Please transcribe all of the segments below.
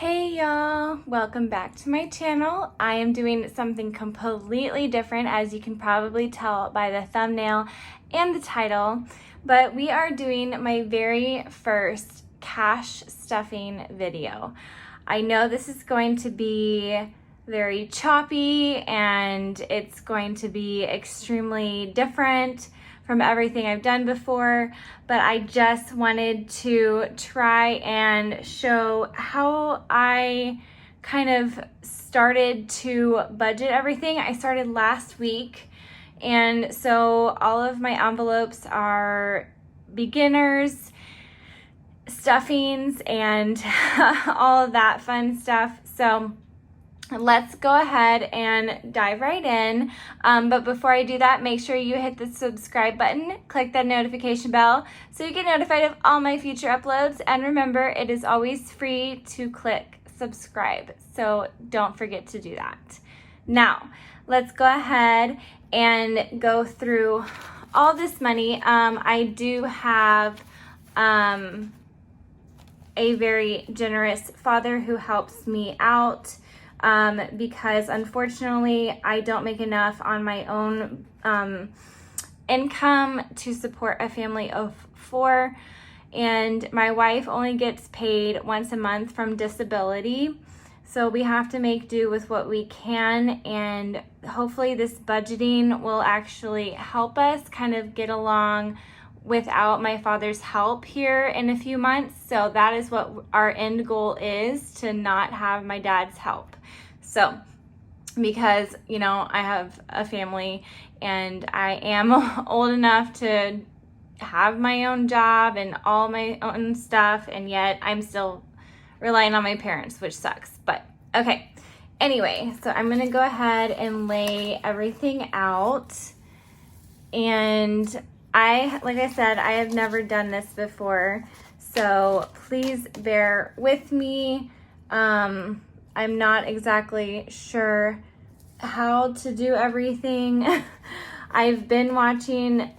Hey y'all, welcome back to my channel. I am doing something completely different, as you can probably tell by the thumbnail and the title, but we are doing my very first cash stuffing video. I know this is going to be very choppy and it's going to be extremely different from everything I've done before, but I just wanted to try and show how I kind of started to budget everything. I started last week, and so all of my envelopes are beginners, stuffings, and all of that fun stuff. So let's go ahead and dive right in. But before I do that, make sure you hit the subscribe button, click that notification bell so you get notified of all my future uploads. And remember, it is always free to click subscribe, so don't forget to do that. Now, let's go ahead and go through all this money. I do have a very generous father who helps me out. Because unfortunately I don't make enough on my own income to support a family of 4, and my wife only gets paid once a month from disability, so we have to make do with what we can, and hopefully this budgeting will actually help us kind of get along without my father's help here in a few months. So that is what our end goal is, to not have my dad's help. So because, you know, I have a family and I am old enough to have my own job and all my own stuff, and yet I'm still relying on my parents, which sucks. But okay, anyway, so I'm gonna go ahead and lay everything out. And like I said, I have never done this before, so please bear with me. I'm not exactly sure how to do everything. I've been watching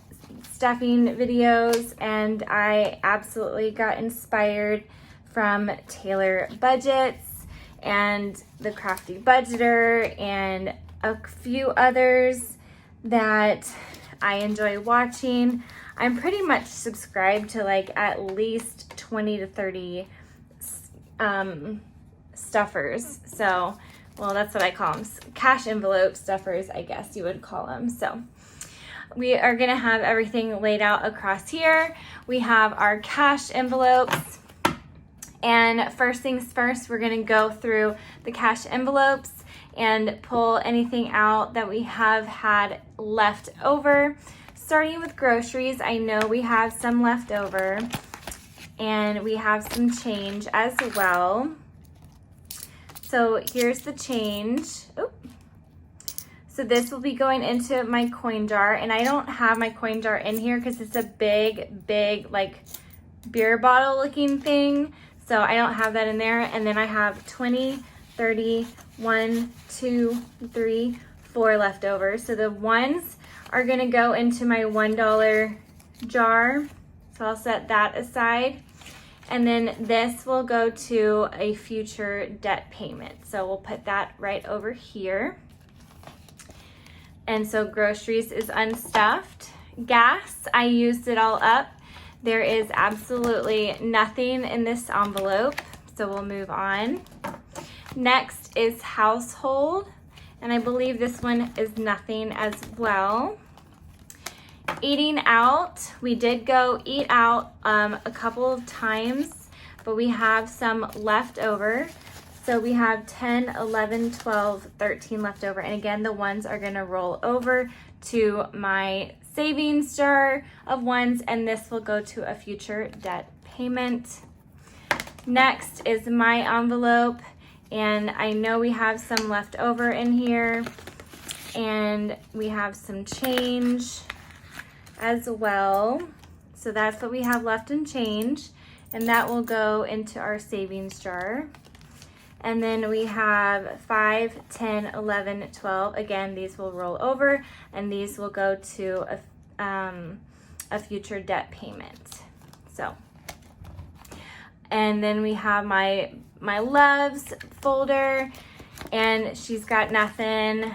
stuffing videos and I absolutely got inspired from Taylor Budgets and the Crafty Budgeter and a few others that I enjoy watching. I'm pretty much subscribed to like at least 20 to 30 stuffers. So, well, that's what I call them. Cash envelope stuffers, I guess you would call them. So we are gonna have everything laid out across here. We have our cash envelopes. And first things first, we're gonna go through the cash envelopes and pull anything out that we have had left over. Starting with groceries, I know we have some left over, and we have some change as well. So here's the change. Oop. So this will be going into my coin jar, and I don't have my coin jar in here because it's a big like beer bottle looking thing. So I don't have that in there. And then I have 20, 30, 1, 2, 3, 4 left over. So the ones are gonna go into my $1 jar. So I'll set that aside. And then this will go to a future debt payment. So we'll put that right over here. And so groceries is unstuffed. Gas, I used it all up. There is absolutely nothing in this envelope, so we'll move on. Next is household, and I believe this one is nothing as well. Eating out, we did go eat out a couple of times, but we have some left over. So we have 10, 11, 12, 13 left over. And again, the ones are gonna roll over to my savings jar of ones, and this will go to a future debt payment. Next is my envelope, and I know we have some left over in here, and we have some change as well. So that's what we have left in change, and that will go into our savings jar. And then we have 5, 10, 11, 12. Again, these will roll over, and these will go to a future debt payment. So, and then we have my my loves folder, and she's got nothing.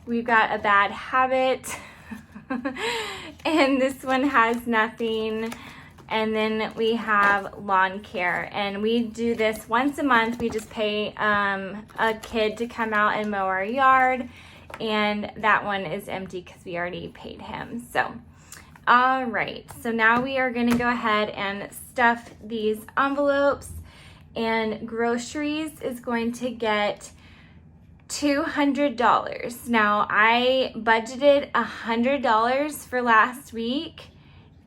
We've got a bad habit, and this one has nothing. And then we have lawn care, and we do this once a month. We just pay a kid to come out and mow our yard, and that one is empty because we already paid him. So, all right, so now we are going to go ahead and stuff these envelopes, and groceries is going to get $200. Now, I budgeted $100 for last week,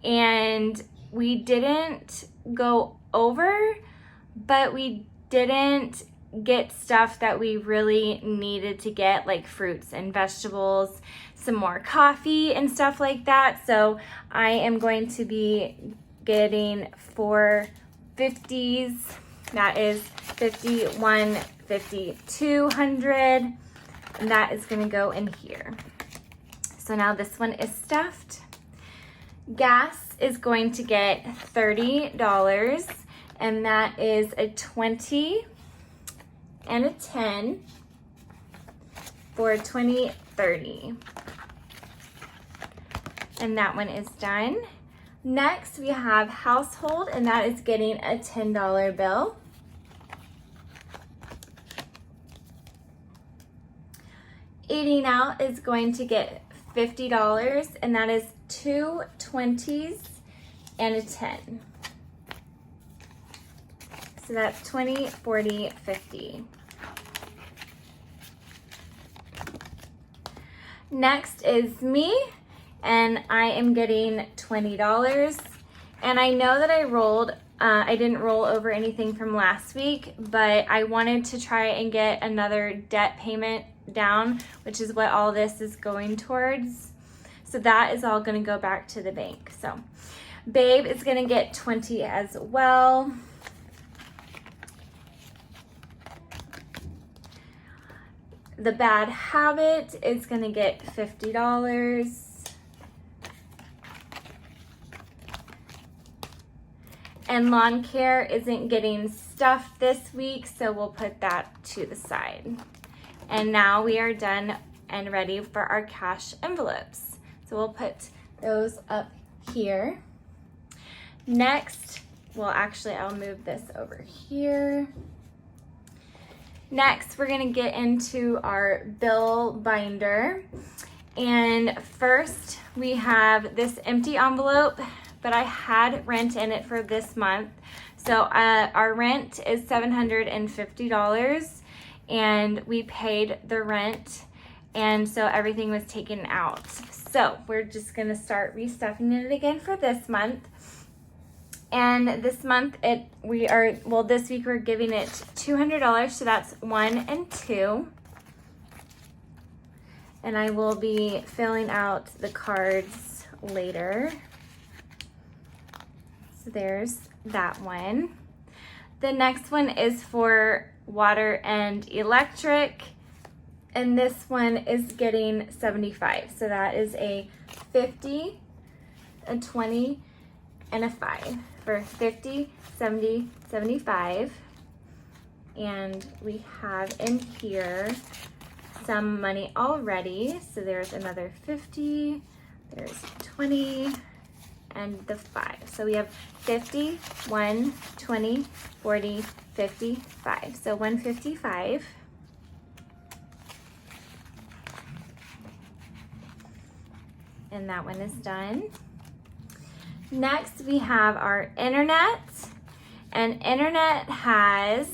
and we didn't go over, but we didn't get stuff that we really needed to get, like fruits and vegetables, some more coffee and stuff like that. So I am going to be getting 4 50s. That is 50, 150, 200, and that is going to go in here. So now this one is stuffed. Gas is going to get $30, and that is a 20 and a 10 for 20, 30. And that one is done. Next, we have household, and that is getting a $10 bill. Eating out is going to get $50, and that is 2 20s and a 10. So that's 20, 40, 50. Next is me, and I am getting $20. And I know that I didn't roll over anything from last week, but I wanted to try and get another debt payment down, which is what all this is going towards. So that is all going to go back to the bank. So Babe is going to get 20 as well. The bad habit is going to get $50. And lawn care isn't getting stuffed this week, so we'll put that to the side. And now we are done and ready for our cash envelopes. So we'll put those up here. Next, well, actually, I'll move this over here. Next, we're gonna get into our bill binder. And first, we have this empty envelope, but I had rent in it for this month. So our rent is $750, and we paid the rent, and so everything was taken out. So we're just gonna start restuffing it again for this month. And this month this week we're giving it $200, so that's 1 and 2. And I will be filling out the cards later. So there's that one. The next one is for water and electric, and this one is getting 75. So that is a 50, a 20, and a 5 for 50, 70, 75. And we have in here some money already. So there's another 50, there's 20, and the 5. So we have 50, 1, 20, 40, 50, 5. So 155. And that one is done. Next, we have our internet. And internet has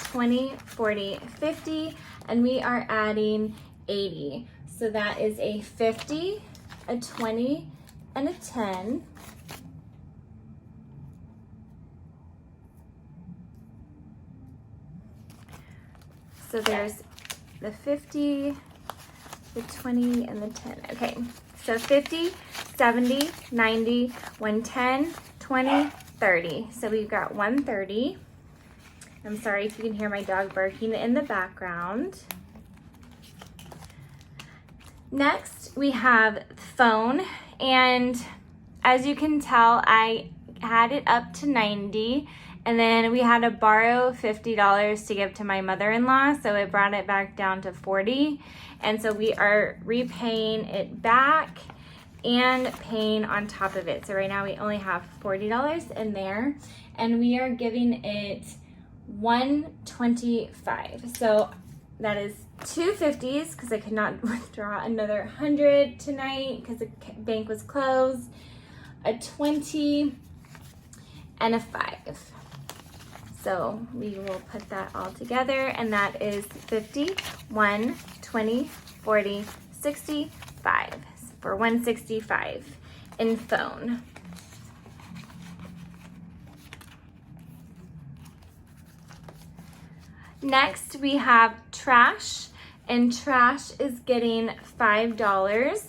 20, 40, 50, and we are adding 80. So that is a 50, a 20, and a 10. So there's the 50, the 20, and the 10. Okay, so 50, 70, 90, 110, 20, 30. So we've got 130. I'm sorry if you can hear my dog barking in the background. Next, we have phone, and as you can tell, I had it up to 90, and then we had to borrow $50 to give to my mother-in-law, so it brought it back down to 40. And so we are repaying it back and paying on top of it. So right now we only have $40 in there, and we are giving it $125. So that is two 50s because I could not withdraw another 100 tonight because the bank was closed, a 20, and a 5. So we will put that all together, and that is 50, 1, 20, 40, 65 for 165 in phone. Next, we have trash, and trash is getting $5.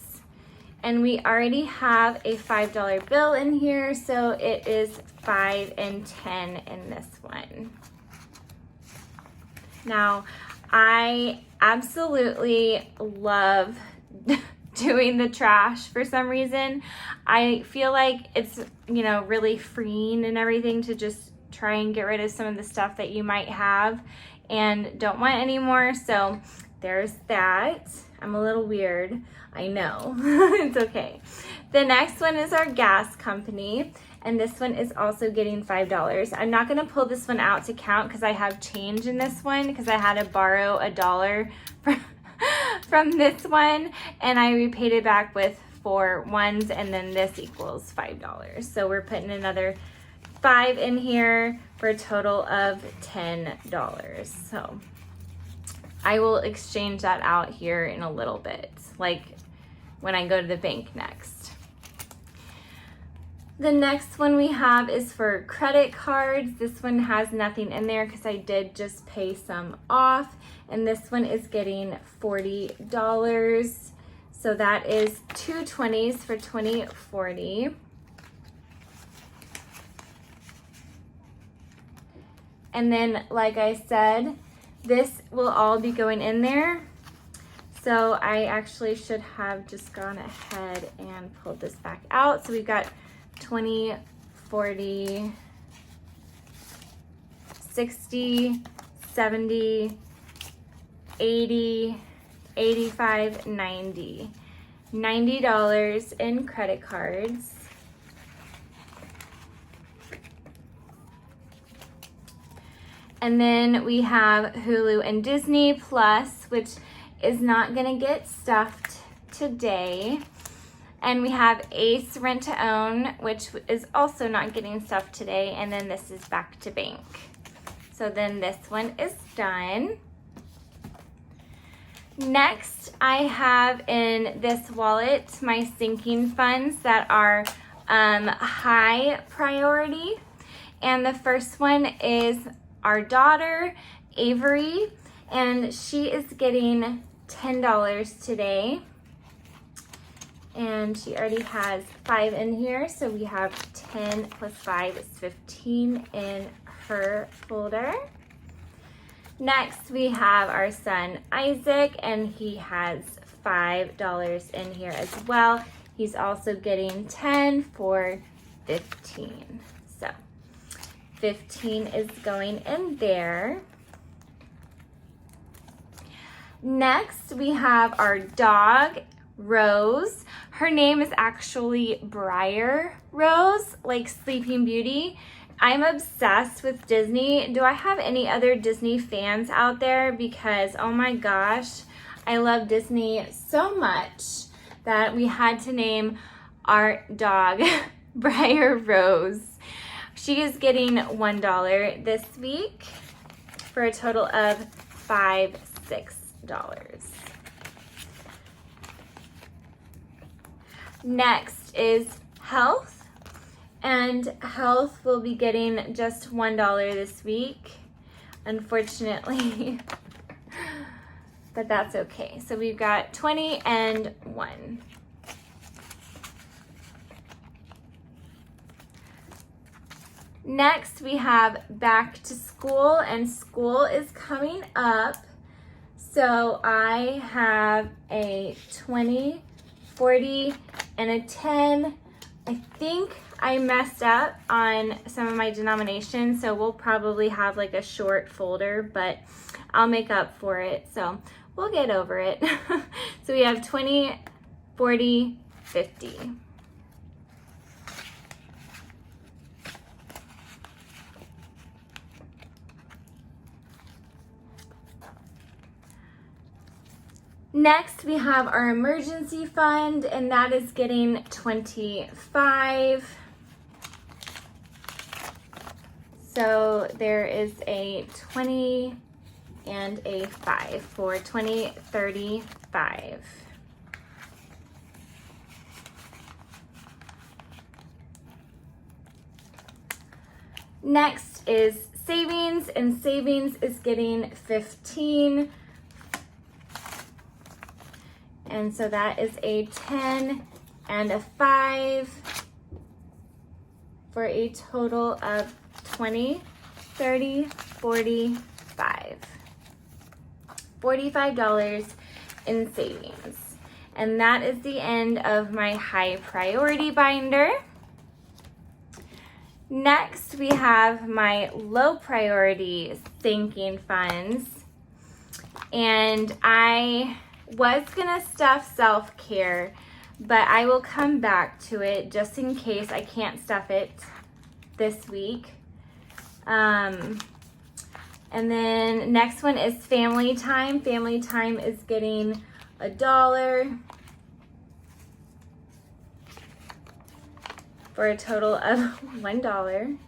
And we already have a $5 bill in here, so it is 5 and 10 in this one. Now, I absolutely love doing the trash for some reason. I feel like it's, you know, really freeing and everything to just try and get rid of some of the stuff that you might have and don't want anymore. So there's that. I'm a little weird, I know. It's okay. The next one is our gas company, and this one is also getting $5. I'm not gonna pull this one out to count because I have change in this one because I had to borrow $1 from this one, and I repaid it back with 4 ones, and then this equals $5. So we're putting another 5 in here for a total of $10. So I will exchange that out here in a little bit, like when I go to the bank next. The next one we have is for credit cards. This one has nothing in there because I did just pay some off, and this one is getting $40. So that is 2 20s for $20.40. And then, like I said, this will all be going in there. So I actually should have just gone ahead and pulled this back out. So we've got 20, 40, 60, 70, 80, 85, 90. $90 in credit cards. And then we have Hulu and Disney Plus, which is not gonna get stuffed today. And we have Ace Rent to Own, which is also not getting stuffed today. And then this is back to bank. So then this one is done. Next, I have in this wallet my sinking funds that are high priority. And the first one is our daughter, Avery, and she is getting $10 today. And she already has 5 in here, so we have 10 plus 5 is 15 in her folder. Next, we have our son, Isaac, and he has $5 in here as well. He's also getting 10 for 15. So 15 is going in there. Next, we have our dog, Rose. Her name is actually Briar Rose, like Sleeping Beauty. I'm obsessed with Disney. Do I have any other Disney fans out there? Because, oh my gosh, I love Disney so much that we had to name our dog Briar Rose. She is getting $1 this week for a total of $5, $6. Next is Health, and Health will be getting just $1 this week, unfortunately, but that's okay. So we've got 20 and 1. Next, we have back to school, and school is coming up. So I have a 20, 40, and a 10. I think I messed up on some of my denominations, so we'll probably have like a short folder, but I'll make up for it. So we'll get over it. So we have 20, 40, 50. Next, we have our emergency fund, and that is getting 25. So there is a 20 and a 5 for 20, 35. Next is savings, and savings is getting 15. And so that is a 10 and a 5 for a total of 20, 30, 45. $45 in savings. And that is the end of my high priority binder. Next, we have my low priority sinking funds. And I was gonna stuff self-care, but I will come back to it just in case I can't stuff it this week. And then next one is family time. Family time is getting $1 for a total of $1.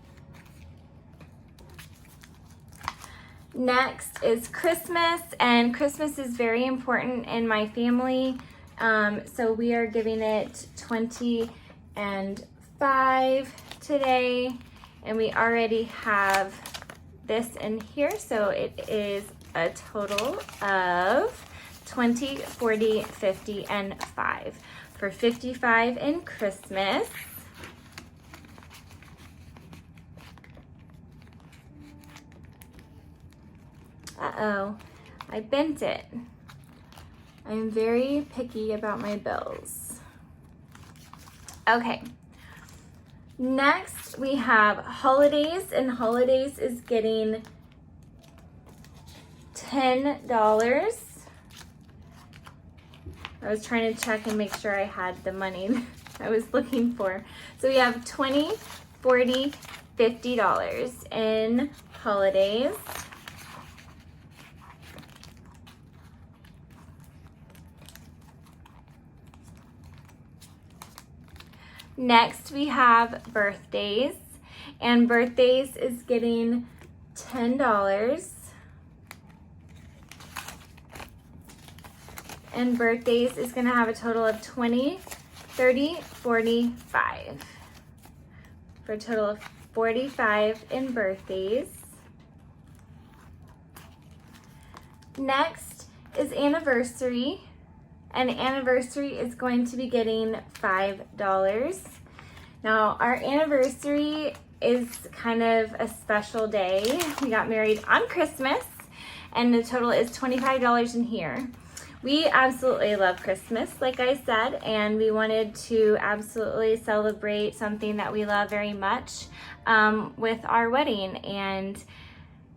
Next is Christmas, and Christmas is very important in my family. So we are giving it 20 and 5 today, and we already have this in here, so it is a total of 20, 40, 50, and 5 for 55 in Christmas. Uh-oh, I bent it. I'm very picky about my bills. Okay. Next, we have holidays, and holidays is getting $10. I was trying to check and make sure I had the money I was looking for. So we have $20, $40, $50 in holidays. Next, we have birthdays, and birthdays is getting $10. And birthdays is going to have a total of 20, 30, 45 for a total of 45 in birthdays. Next is anniversary. And anniversary is going to be getting $5. Now, our anniversary is kind of a special day. We got married on Christmas, and the total is $25 in here. We absolutely love Christmas, like I said, and we wanted to absolutely celebrate something that we love very much with our wedding, and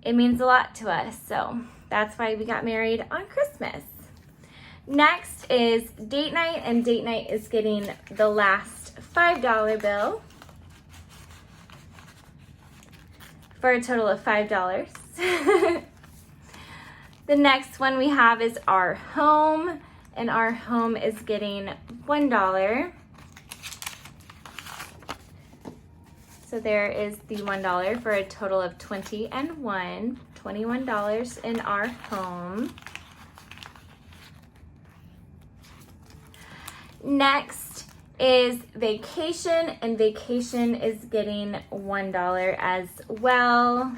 it means a lot to us. So that's why we got married on Christmas. Next is date night, and date night is getting the last $5 bill for a total of $5. The next one we have is our home, and our home is getting $1. So there is the $1 for a total of 20 and 1, $21 in our home. Next is vacation, and vacation is getting $1 as well.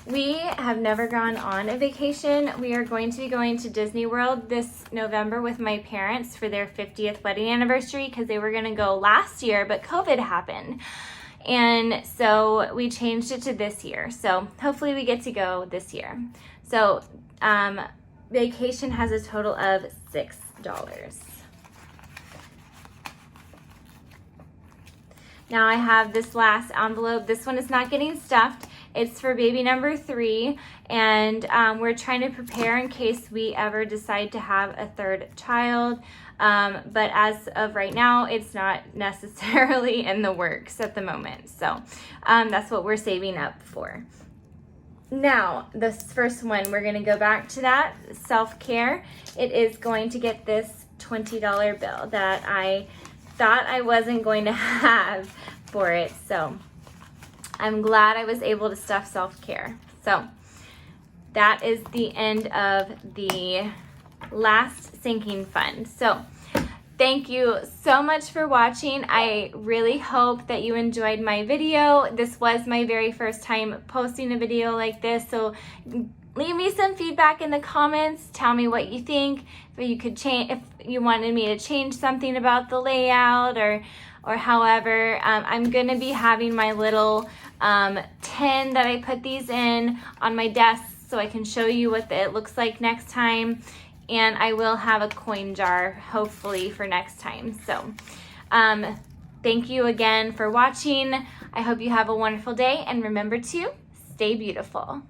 We have never gone on a vacation. We are going to be going to Disney World this November with my parents for their 50th wedding anniversary, because they were going to go last year, but COVID happened. And so we changed it to this year. So hopefully we get to go this year. So vacation has a total of $6. Now I have this last envelope. This one is not getting stuffed. It's for baby number 3, and we're trying to prepare in case we ever decide to have a 3rd child. But as of right now, it's not necessarily in the works at the moment. So that's what we're saving up for. Now, this first one, we're going to go back to that self-care. It is going to get this $20 bill that I thought I wasn't going to have for it. So I'm glad I was able to stuff self-care. So that is the end of the last sinking fund. So thank you so much for watching. I really hope that you enjoyed my video. This was my very first time posting a video like this, so leave me some feedback in the comments. Tell me what you think. If you could change, if you wanted me to change something about the layout or however. I'm gonna be having my little tin that I put these in on my desk so I can show you what it looks like next time. And I will have a coin jar, hopefully, for next time. So thank you again for watching. I hope you have a wonderful day, and remember to stay beautiful.